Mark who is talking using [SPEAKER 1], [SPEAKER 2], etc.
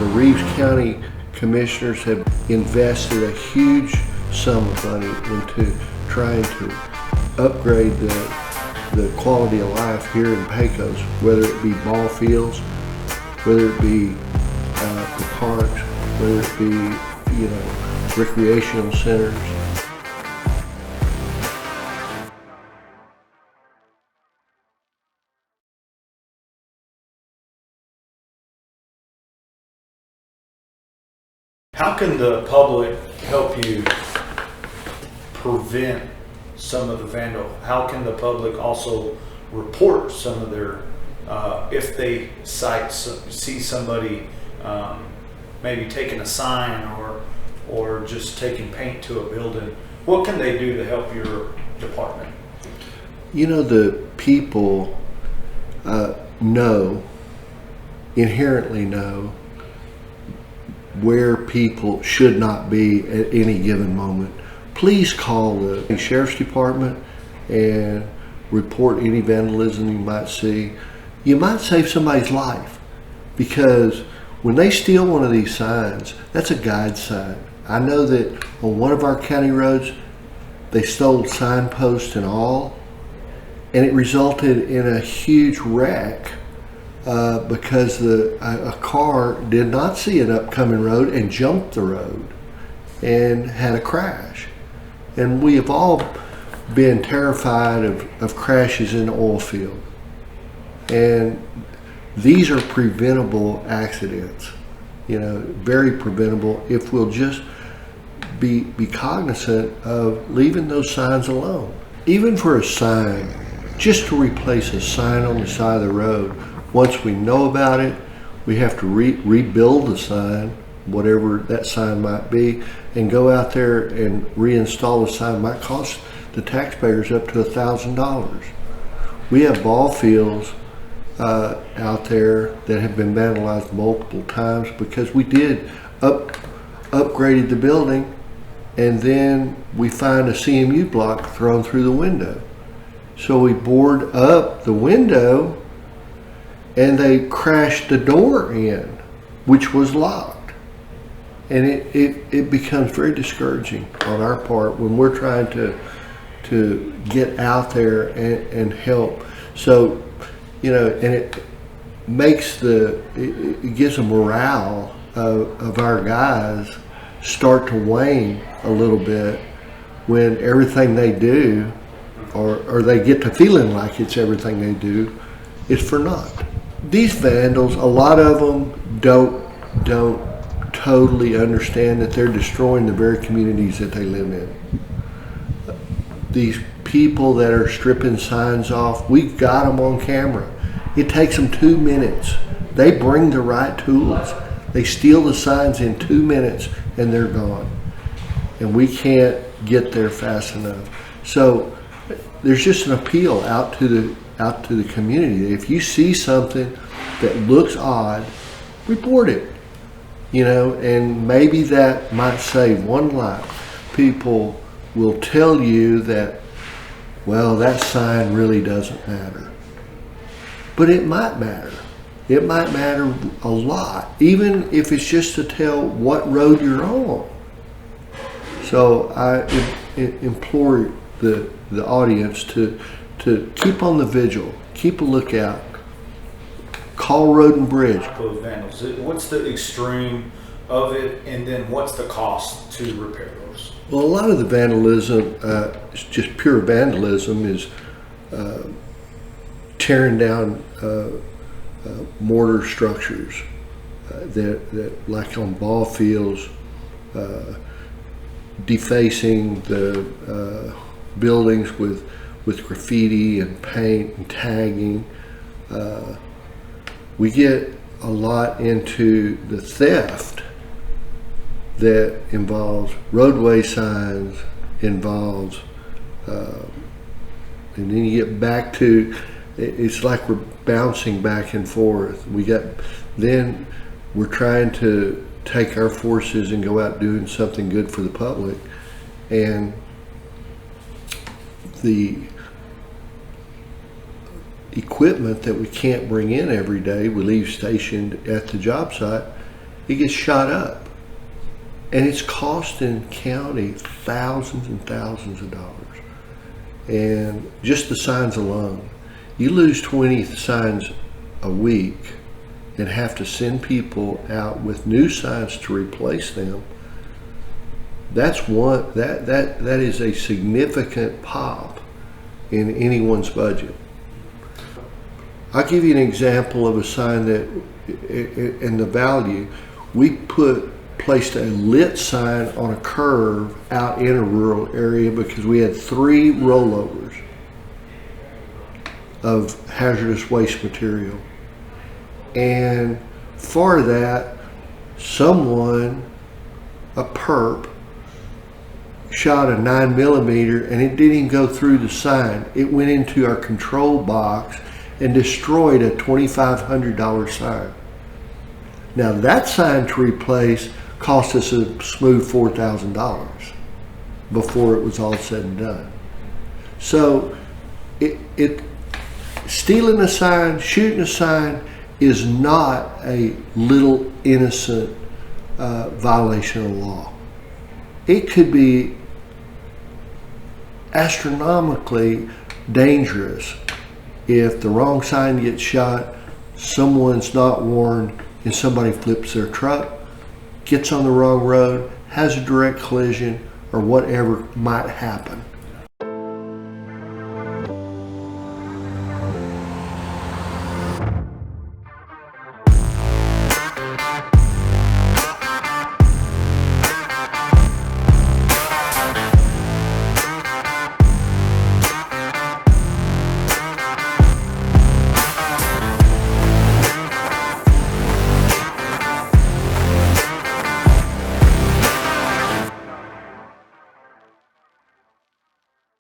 [SPEAKER 1] The Reeves County Commissioners have invested a huge sum of money into trying to upgrade the quality of life here in Pecos, whether it be ball fields, whether it be the parks, whether it be, recreational centers.
[SPEAKER 2] How can the public help you prevent some of the vandal? How can the public also report some of their, if they see somebody maybe taking a sign or just taking paint to a building? What can they do to help your department?
[SPEAKER 1] The people inherently know where people should not be at any given moment. Please call the Sheriff's Department and report any vandalism you might see. You might save somebody's life, because when they steal one of these signs, that's a guide sign. I know that on one of our county roads, they stole signposts and all, and it resulted in a huge wreck because a car did not see an upcoming road and jumped the road and had a crash. And we have all been terrified of crashes in the oil field. And these are preventable accidents, very preventable if we'll just be cognizant of leaving those signs alone. Even for a sign, just to replace a sign on the side of the road, once we know about it, we have to rebuild the sign, whatever that sign might be, and go out there and reinstall the sign. It might cost the taxpayers up to $1,000. We have ball fields out there that have been vandalized multiple times because we did upgraded the building, and then we find a CMU block thrown through the window. So we board up the window and they crashed the door in, which was locked. And it becomes very discouraging on our part when we're trying to get out there and help. So, and it makes it gives a morale of our guys start to wane a little bit when everything they do, or they get to feeling like it's everything they do, is for naught. These vandals, a lot of them don't totally understand that they're destroying the very communities that they live in. These people that are stripping signs off, we've got them on camera. It takes them 2 minutes. They bring the right tools. They steal the signs in 2 minutes and they're gone. And we can't get there fast enough. So there's just an appeal out to the community. If you see something that looks odd, report it. And maybe that might save one life. People will tell you that, well, that sign really doesn't matter. But it might matter. It might matter a lot, even if it's just to tell what road you're on. So I implore the audience to keep on the vigil, keep a lookout, call Road and Bridge.
[SPEAKER 2] What's the extreme of it, and then what's the cost to repair those?
[SPEAKER 1] Well, a lot of the vandalism, just pure vandalism, is tearing down mortar structures that like on ball fields, defacing the buildings with graffiti and paint and tagging. We get a lot into the theft that involves roadway signs, involves, and then you get back to, it's like we're bouncing back and forth. Then we're trying to take our forces and go out doing something good for the public, and the equipment that we can't bring in every day, we leave stationed at the job site, it gets shot up. And it's costing county thousands and thousands of dollars. And just the signs alone. You lose 20 signs a week and have to send people out with new signs to replace them. That's one that is a significant pop in anyone's budget. I'll give you an example of a sign that, and the value. We placed a lit sign on a curve out in a rural area because we had 3 rollovers of hazardous waste material. And for that, someone, a perp, shot a 9mm and it didn't even go through the sign. It went into our control box and destroyed a $2,500 sign. Now that sign to replace cost us a smooth $4,000 before it was all said and done. So stealing a sign, shooting a sign is not a little innocent violation of law. It could be astronomically dangerous if the wrong sign gets shot, someone's not warned, and somebody flips their truck, gets on the wrong road, has a direct collision, or whatever might happen.